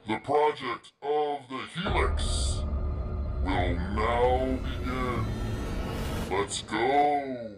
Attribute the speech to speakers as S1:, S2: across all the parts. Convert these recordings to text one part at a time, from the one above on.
S1: The project of the Helix will now begin. Let's go!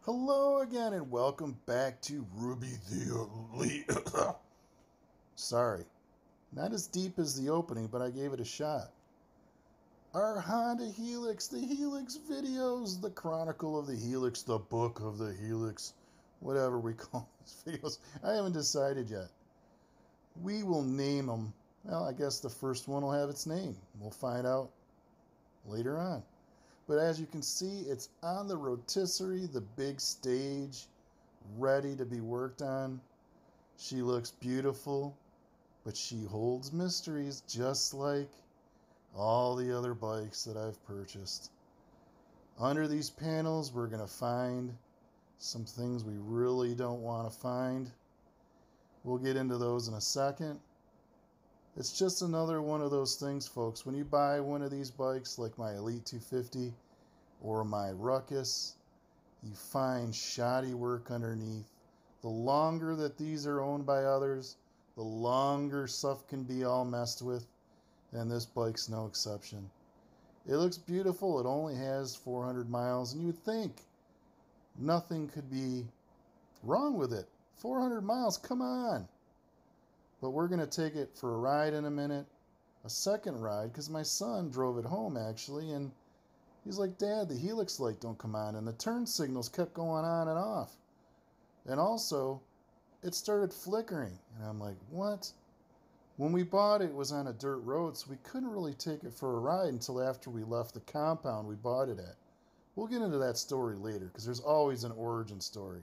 S2: Hello again and welcome back to Ruby the Elite. Sorry, not as deep as the opening, but I gave it a shot. Our Honda Helix, the Helix videos, the Chronicle of the Helix, the Book of the Helix, whatever we call these videos. I haven't decided yet. We will name them. Well, I guess the first one will have its name. We'll find out later on. But as you can see, it's on the rotisserie, the big stage, ready to be worked on. She looks beautiful, but she holds mysteries just like all the other bikes that I've purchased. Under these panels, we're going to find some things we really don't want to find. We'll get into those in a second. It's just another one of those things, folks. When you buy one of these bikes, like my Elite 250 or my Ruckus, you find shoddy work underneath. The longer that these are owned by others, the longer stuff can be all messed with, and this bike's no exception. It looks beautiful. It only has 400 miles, and you would think nothing could be wrong with it. 400 miles, come on! But we're going to take it for a ride in a minute, a second ride, because my son drove it home, actually, and he's like, Dad, the Helix light don't come on, and the turn signals kept going on and off. And also, it started flickering, and I'm like, what? When we bought it, it was on a dirt road, so we couldn't really take it for a ride until after we left the compound we bought it at. We'll get into that story later, because there's always an origin story.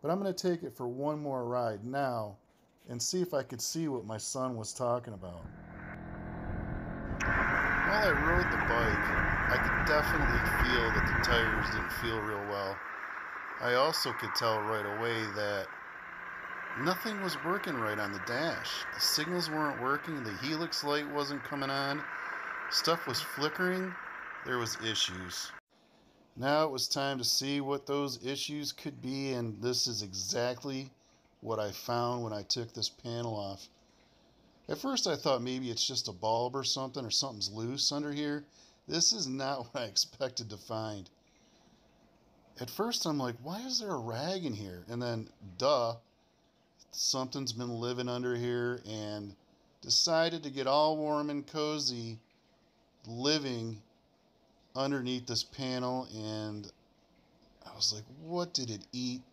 S2: But I'm going to take it for one more ride now, and see if I could see what my son was talking about. While I rode the bike, I could definitely feel that the tires didn't feel real well. I also could tell right away that nothing was working right on the dash. The signals weren't working, the Helix light wasn't coming on, stuff was flickering, there was issues. Now it was time to see what those issues could be, and this is exactly what I found when I took this panel off. At first I thought maybe it's just a bulb or something's loose under here. This is not what I expected to find. At first I'm like, why is there a rag in here? And then, duh, something's been living under here and decided to get all warm and cozy living underneath this panel, and I was like, what did it eat?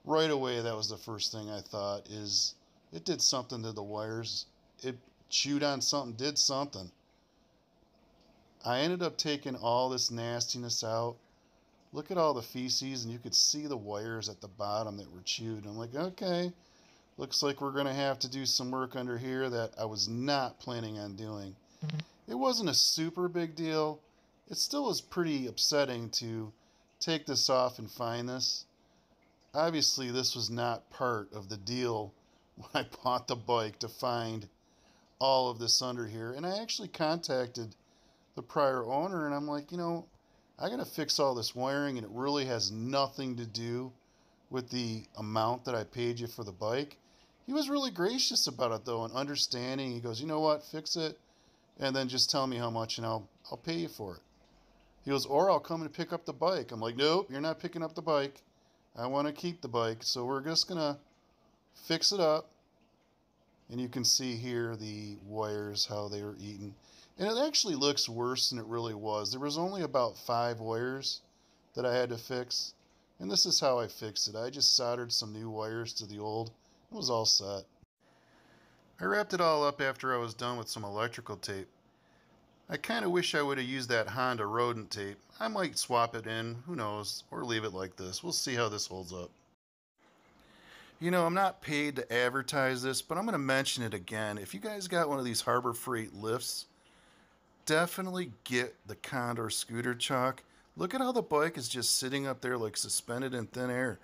S2: Right away, that was the first thing I thought, is it did something to the wires. It chewed on something, did something. I ended up taking all this nastiness out. Look at all the feces, and you could see the wires at the bottom that were chewed. I'm like, okay, looks like we're going to have to do some work under here that I was not planning on doing. It wasn't a super big deal. It still was pretty upsetting to take this off and find this. Obviously, this was not part of the deal when I bought the bike, to find all of this under here. And I actually contacted the prior owner, and I'm like, I got to fix all this wiring, and it really has nothing to do with the amount that I paid you for the bike. He was really gracious about it though and understanding. He goes, you know what, fix it and then just tell me how much and I'll pay you for it. He goes, or I'll come and pick up the bike. I'm like, nope, you're not picking up the bike. I want to keep the bike. So we're just going to fix it up. And you can see here the wires, how they were eaten. And it actually looks worse than it really was. There was only about 5 wires that I had to fix. And this is how I fixed it. I just soldered some new wires to the old. It was all set. I wrapped it all up after I was done with some electrical tape. I kind of wish I would have used that Honda rodent tape. I might swap it in, who knows, or leave it like this. We'll see how this holds up. You know, I'm not paid to advertise this, but I'm going to mention it again. If you guys got one of these Harbor Freight lifts, definitely get the Condor scooter chalk. Look at how the bike is just sitting up there like suspended in thin air.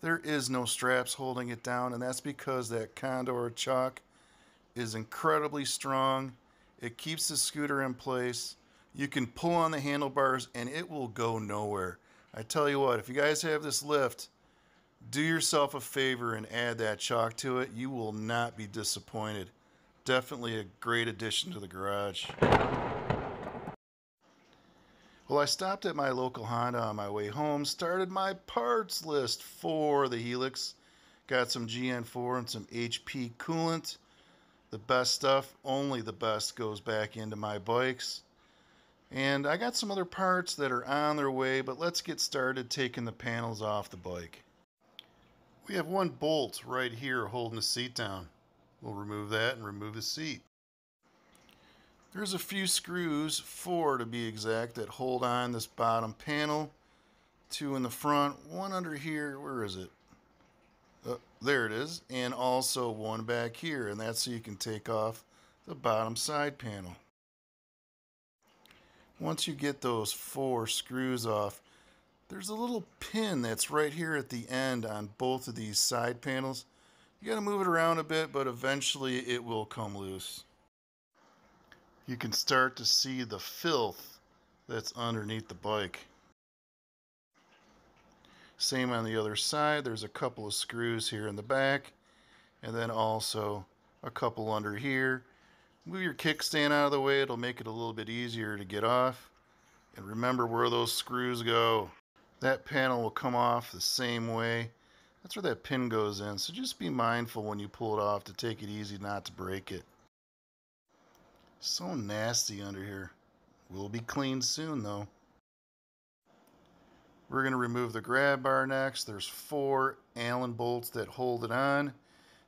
S2: There is no straps holding it down, and that's because that Condor chalk is incredibly strong. It keeps the scooter in place. You can pull on the handlebars and it will go nowhere. I tell you what, if you guys have this lift, do yourself a favor and add that chalk to it. You will not be disappointed. Definitely a great addition to the garage. Well, I stopped at my local Honda on my way home, started my parts list for the Helix. Got some GN4 and some HP coolant. The best stuff, only the best, goes back into my bikes. And I got some other parts that are on their way, but let's get started taking the panels off the bike. We have one bolt right here holding the seat down. We'll remove that and remove the seat. There's a few screws, 4 to be exact, that hold on this bottom panel. 2 in the front, 1 under here, where is it? There it is, and also 1 back here, and that's so you can take off the bottom side panel. Once you get those 4 screws off, there's a little pin that's right here at the end on both of these side panels. You got to move it around a bit, but eventually it will come loose. You can start to see the filth that's underneath the bike. Same on the other side. There's a couple of screws here in the back, and then also a couple under here. Move your kickstand out of the way. It'll make it a little bit easier to get off. And remember where those screws go. That panel will come off the same way. That's where that pin goes in. So just be mindful when you pull it off to take it easy not to break it. So nasty under here. Will be cleaned soon though. We're going to remove the grab bar next. There's 4 Allen bolts that hold it on.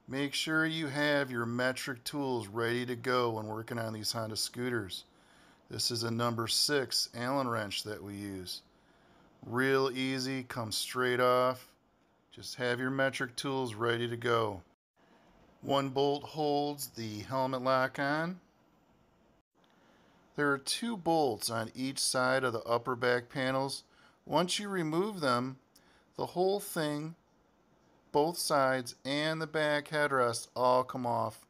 S2: Make sure you have your metric tools ready to go when working on these Honda scooters. This is a number 6 Allen wrench that we use. Real easy, comes straight off. Just have your metric tools ready to go. 1 bolt holds the helmet lock on. There are 2 bolts on each side of the upper back panels. Once you remove them, the whole thing, both sides and the back headrest, all come off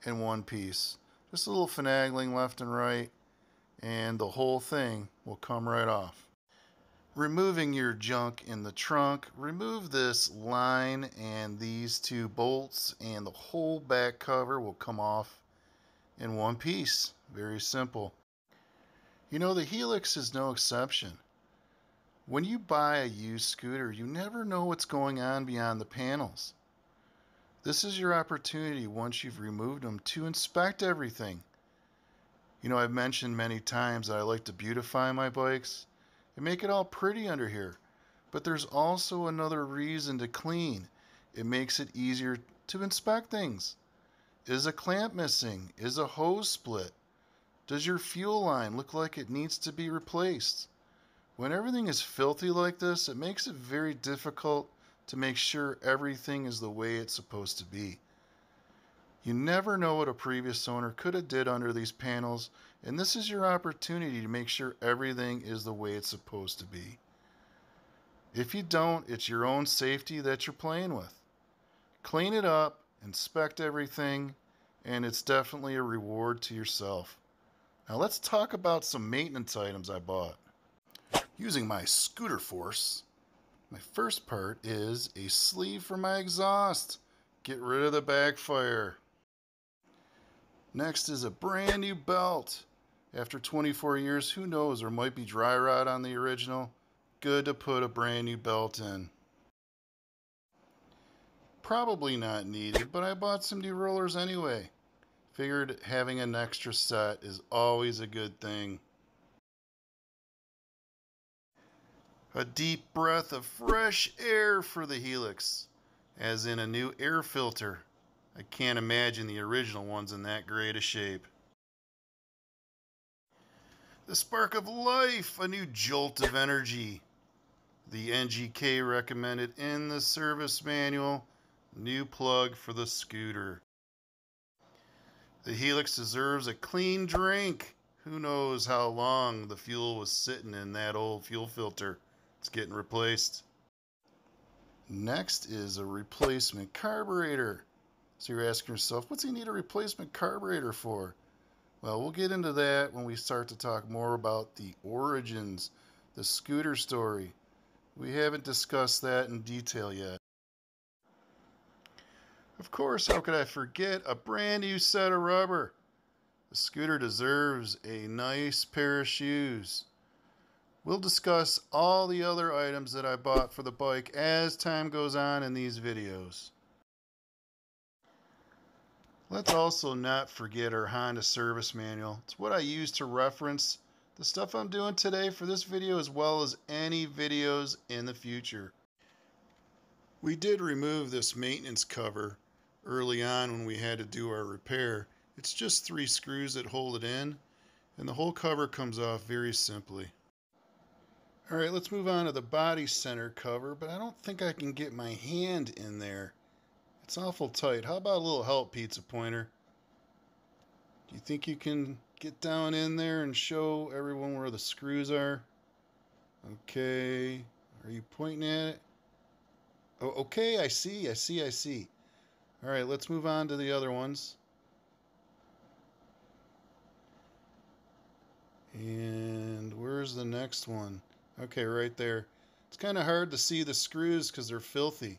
S2: in one piece. Just a little finagling left and right, and the whole thing will come right off. Removing your junk in the trunk, remove this line and these 2 bolts, and the whole back cover will come off in one piece. Very simple. You know, the Helix is no exception. When you buy a used scooter, you never know what's going on beyond the panels. This is your opportunity, once you've removed them, to inspect everything. You know, I've mentioned many times that I like to beautify my bikes and make it all pretty under here. But there's also another reason to clean. It makes it easier to inspect things. Is a clamp missing? Is a hose split? Does your fuel line look like it needs to be replaced? When everything is filthy like this, it makes it very difficult to make sure everything is the way it's supposed to be. You never know what a previous owner could have did under these panels, and this is your opportunity to make sure everything is the way it's supposed to be. If you don't, it's your own safety that you're playing with. Clean it up, inspect everything, and it's definitely a reward to yourself. Now let's talk about some maintenance items I bought. Using my scooter force, My first part is a sleeve for my exhaust. Get rid of the backfire. Next is a brand new belt. After 24 years, who knows, there might be dry rot on the original. Good to put a brand new belt in. Probably not needed, but I bought some new rollers anyway. Figured having an extra set is always a good thing. A deep breath of fresh air for the Helix, as in a new air filter. I can't imagine the original ones in that great a shape. The spark of life, a new jolt of energy. The NGK recommended in the service manual, new plug for the scooter. The Helix deserves a clean drink. Who knows how long the fuel was sitting in that old fuel filter. It's getting replaced. Next is a replacement carburetor. So you're asking yourself, what's he need a replacement carburetor for? Well, we'll get into that when we start to talk more about the origins, the scooter story. We haven't discussed that in detail yet. Of course, how could I forget a brand new set of rubber? The scooter deserves a nice pair of shoes. We'll discuss all the other items that I bought for the bike as time goes on in these videos. Let's also not forget our Honda service manual. It's what I use to reference the stuff I'm doing today for this video as well as any videos in the future. We did remove this maintenance cover early on when we had to do our repair. It's just 3 screws that hold it in, and the whole cover comes off very simply. Alright, let's move on to the body center cover, but I don't think I can get my hand in there. It's awful tight. How about a little help, Pizza Pointer? Do you think you can get down in there and show everyone where the screws are? Okay. Are you pointing at it? Oh, okay, I see. All right, let's move on to the other ones. And where's the next one? Okay, right there. It's kind of hard to see the screws because they're filthy.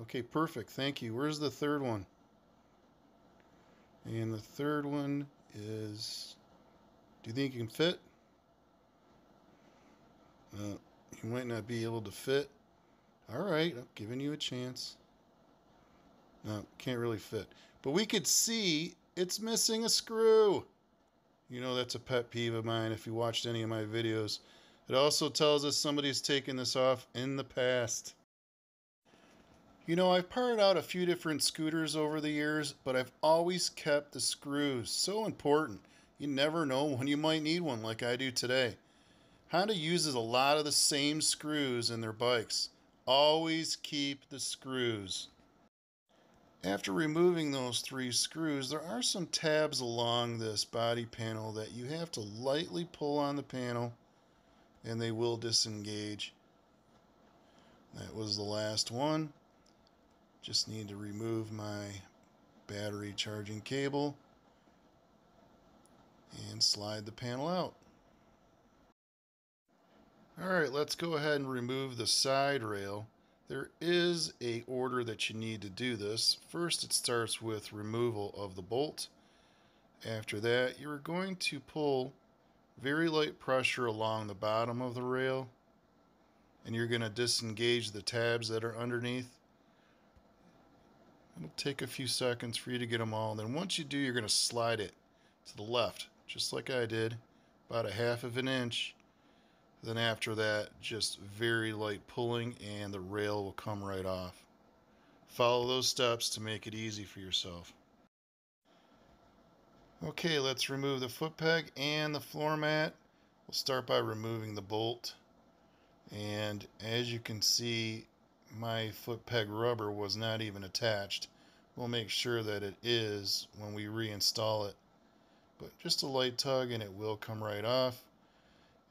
S2: Okay, perfect. Thank you. Where's the third one? And the third one is... Do you think you can fit? You might not be able to fit. All right, I'm giving you a chance. No, can't really fit. But we could see it's missing a screw. You know that's a pet peeve of mine if you watched any of my videos. It also tells us somebody's taken this off in the past. You know, I've parted out a few different scooters over the years, but I've always kept the screws. So important. You never know when you might need one like I do today. Honda uses a lot of the same screws in their bikes. Always keep the screws. After removing those 3 screws, there are some tabs along this body panel that you have to lightly pull on the panel and they will disengage. That was the last one. Just need to remove my battery charging cable and slide the panel out. Alright, let's go ahead and remove the side rail. There is a order that you need to do this. First, it starts with removal of the bolt. After that, you're going to pull very light pressure along the bottom of the rail, and you're going to disengage the tabs that are underneath. It'll take a few seconds for you to get them all. And then once you do, you're going to slide it to the left, just like I did, about 1/2 inch. Then after that, just very light pulling and the rail will come right off. Follow those steps to make it easy for yourself. Okay, let's remove the foot peg and the floor mat. We'll start by removing the bolt. And as you can see, my foot peg rubber was not even attached. We'll make sure that it is when we reinstall it. But just a light tug and it will come right off.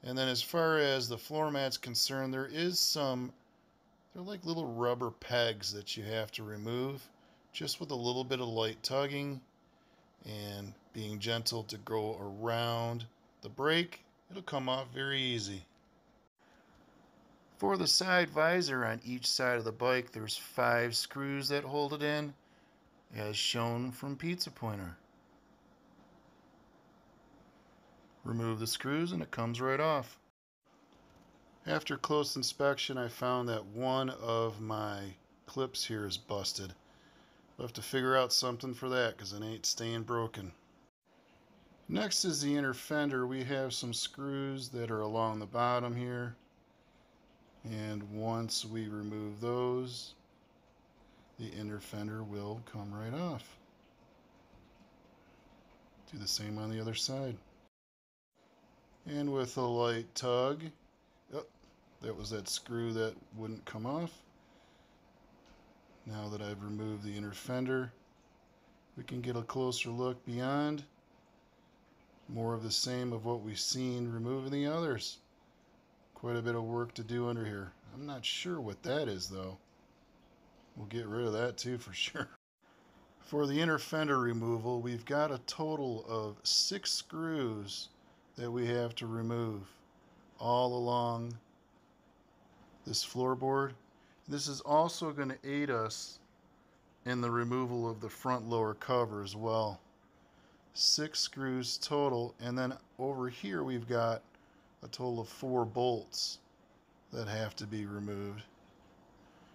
S2: And then as far as the floor mat's concerned, there is they're like little rubber pegs that you have to remove, just with a little bit of light tugging and being gentle to go around the brake. It'll come off very easy. For the side visor on each side of the bike, there's 5 screws that hold it in, as shown from Pizza Pointer. Remove the screws and it comes right off. After close inspection, I found that one of my clips here is busted. We'll have to figure out something for that because it ain't staying broken. Next is the inner fender. We have some screws that are along the bottom here. And once we remove those, the inner fender will come right off. Do the same on the other side. And with a light tug, oh, that was that screw that wouldn't come off. Now that I've removed the inner fender, we can get a closer look beyond. More of the same of what we've seen removing the others. Quite a bit of work to do under here. I'm not sure what that is though. We'll get rid of that too for sure. For the inner fender removal, we've got a total of 6 screws that we have to remove all along this floorboard. This is also going to aid us in the removal of the front lower cover as well. 6 screws total, and then over here we've got a total of 4 bolts that have to be removed.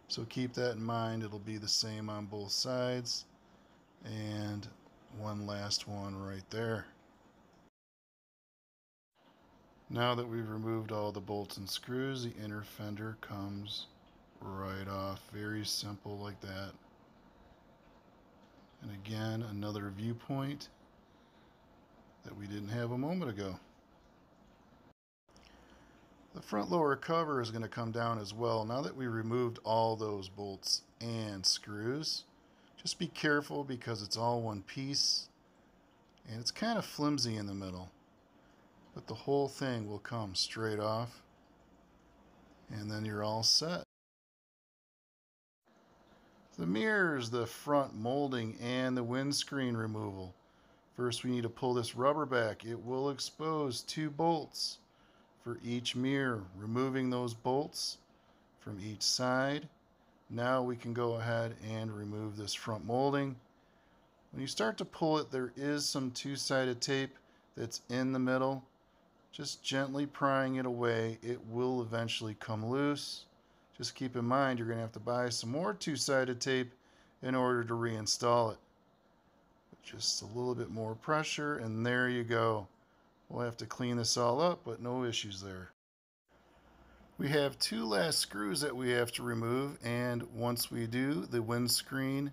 S2: So keep that in mind. It'll be the same on both sides. And one last one right there. Now that we've removed all the bolts and screws, the inner fender comes right off. Very simple like that. And again, another viewpoint that we didn't have a moment ago. The front lower cover is going to come down as well. Now that we removed all those bolts and screws, just be careful because it's all one piece and it's kind of flimsy in the middle. But the whole thing will come straight off and then you're all set. The mirrors, the front molding, and the windscreen removal. First we need to pull this rubber back. It will expose 2 bolts for each mirror. Removing those bolts from each side. Now we can go ahead and remove this front molding. When you start to pull it, there is some 2-sided tape that's in the middle. Just gently prying it away, it will eventually come loose. Just keep in mind you're going to have to buy some more 2-sided tape in order to reinstall it. Just a little bit more pressure and there you go. We'll have to clean this all up, but no issues there. We have 2 last screws that we have to remove, and once we do, the windscreen,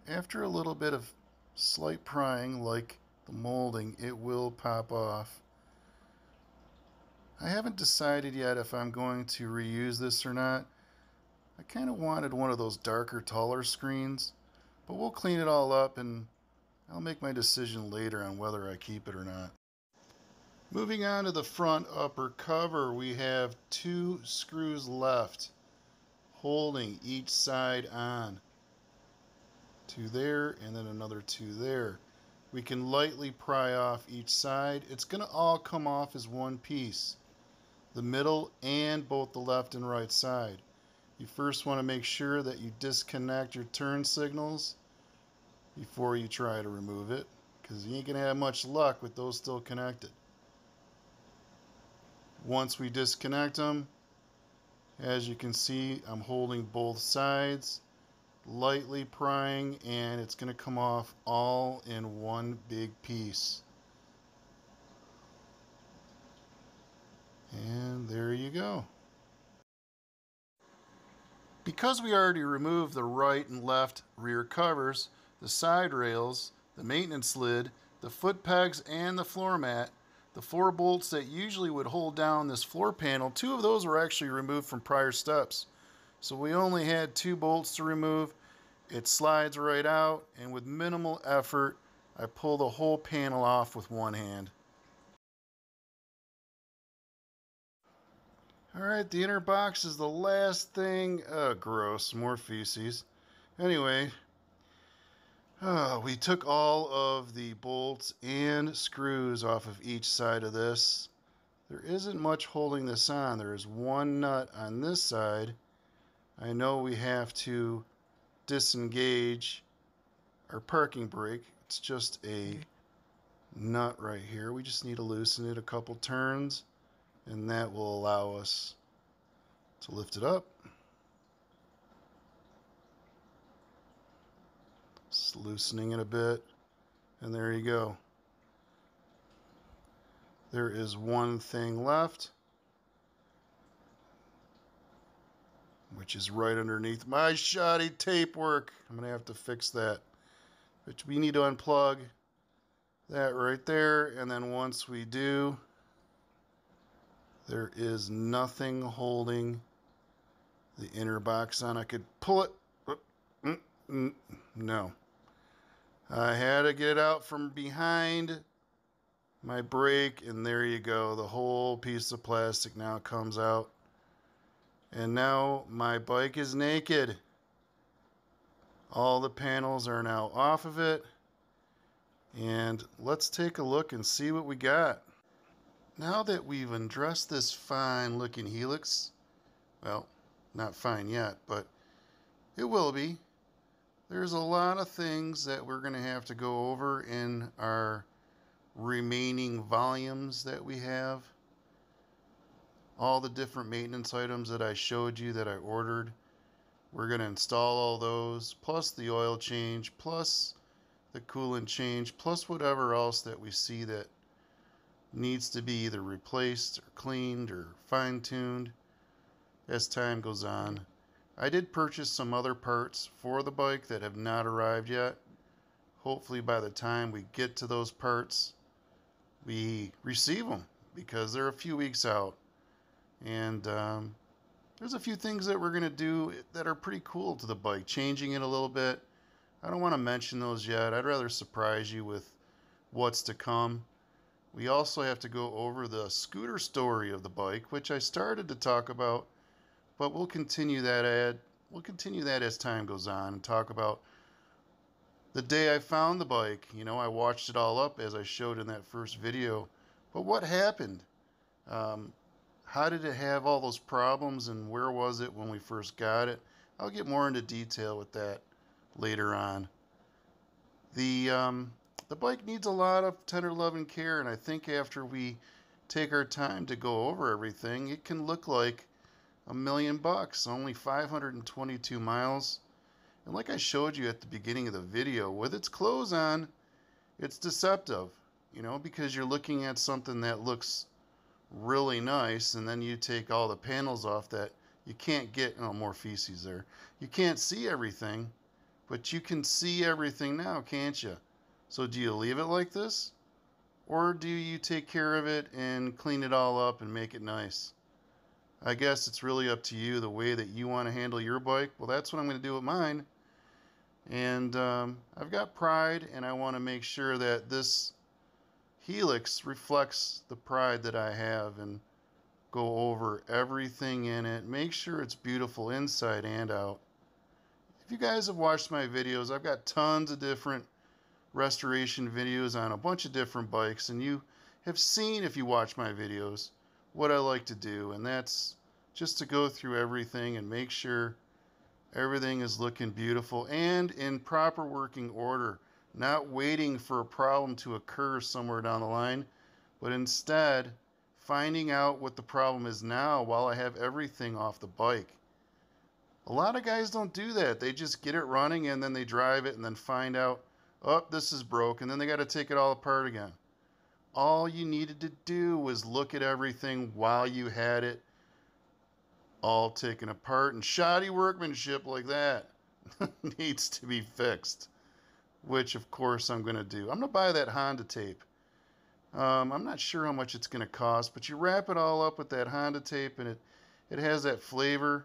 S2: after a little bit of slight prying like the molding, it will pop off. I haven't decided yet if I'm going to reuse this or not. I kind of wanted one of those darker, taller screens, but we'll clean it all up and I'll make my decision later on whether I keep it or not. Moving on to the front upper cover, we have 2 screws left holding each side on. 2 there and then another 2 there. We can lightly pry off each side. It's going to all come off as one piece. The middle and both the left and right side. You first want to make sure that you disconnect your turn signals before you try to remove it, because you ain't going to have much luck with those still connected. Once we disconnect them, as you can see, I'm holding both sides, lightly prying, and it's going to come off all in one big piece. And there you go. Because we already removed the right and left rear covers, the side rails, the maintenance lid, the foot pegs, and the floor mat, the 4 bolts that usually would hold down this floor panel, 2 of those were actually removed from prior steps. So we only had 2 bolts to remove. It slides right out, and with minimal effort, I pull the whole panel off with one hand. Alright, the inner box is the last thing. Gross, more feces. Anyway, we took all of the bolts and screws off of each side of this. there isn't much holding this on. There is one nut on this side. I know we have to disengage our parking brake. It's just a nut right here. We just need to loosen it a couple turns, and that will allow us to lift it up. Just loosening it a bit, and there you go. There is one thing left, which is right underneath my shoddy tape work. I'm going to have to fix that. But we need to unplug that right there, and then once we do, there is nothing holding the inner box on. I could pull it. No. I had to get it out from behind my brake, and there you go. The whole piece of plastic now comes out. And now my bike is naked. All the panels are now off of it. And let's take a look and see what we got. Now that we've undressed this fine looking Helix, well, not fine yet, but it will be. There's a lot of things that we're going to have to go over in our remaining volumes that we have. All the different maintenance items that I showed you that I ordered, we're going to install all those, plus the oil change, plus the coolant change, plus whatever else that we see that needs to be either replaced or cleaned or fine-tuned as time goes on. I did purchase some other parts for the bike that have not arrived yet. Hopefully by the time we get to those parts, we receive them, because they're a few weeks out. And there's a few things that we're going to do that are pretty cool to the bike, changing it a little bit. I don't want to mention those yet. I'd rather surprise you with what's to come. We also have to go over the scooter story of the bike, which I started to talk about, but we'll continue that as time goes on, and talk about the day I found the bike. You know, I watched it all up as I showed in that first video. But what happened? How did it have all those problems, and where was it when we first got it? I'll get more into detail with that later on. The bike needs a lot of tender love and care, and I think after we take our time to go over everything, it can look like $1,000,000, only 522 miles. And like I showed you at the beginning of the video, with its clothes on, it's deceptive, you know, because you're looking at something that looks really nice, and then you take all the panels off that you can't get. Oh, more feces there. You can't see everything, but you can see everything now, can't you? So do you leave it like this, or do you take care of it and clean it all up and make it nice? I guess it's really up to you, the way that you want to handle your bike. Well, that's what I'm going to do with mine. And I've got pride, and I want to make sure that this Helix reflects the pride that I have, and go over everything in it. Make sure it's beautiful inside and out. If you guys have watched my videos, I've got tons of different restoration videos on a bunch of different bikes, and you have seen, if you watch my videos, what I like to do, and that's just to go through everything and make sure everything is looking beautiful and in proper working order, not waiting for a problem to occur somewhere down the line, but instead finding out what the problem is now while I have everything off the bike. A lot of guys don't do that. They just get it running, and then they drive it and then find out, oh, this is broke, and then they got to take it all apart again. All you needed to do was look at everything while you had it all taken apart, and shoddy workmanship like that needs to be fixed, which of course I'm going to do. I'm going to buy that Honda tape. I'm not sure how much it's going to cost, but you wrap it all up with that Honda tape, and it has that flavor,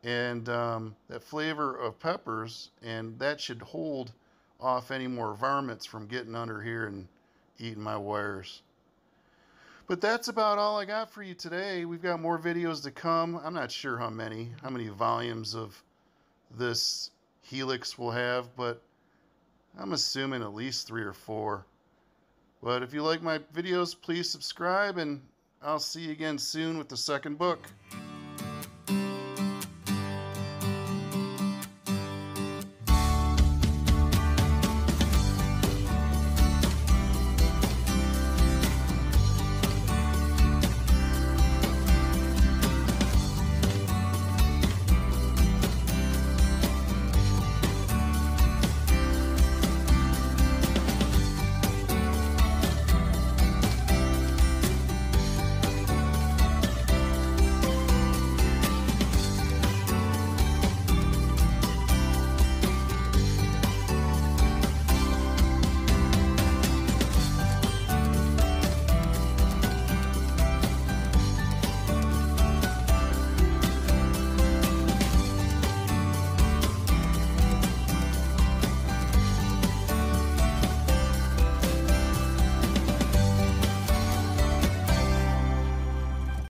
S2: and that flavor of peppers, and that should hold off any more varmints from getting under here and eating my wires. But that's about all I got for you today. We've got more videos to come. I'm not sure how many volumes of this Helix we'll have, but I'm assuming at least 3 or 4. But if you like my videos, please subscribe, and I'll see you again soon with the second book.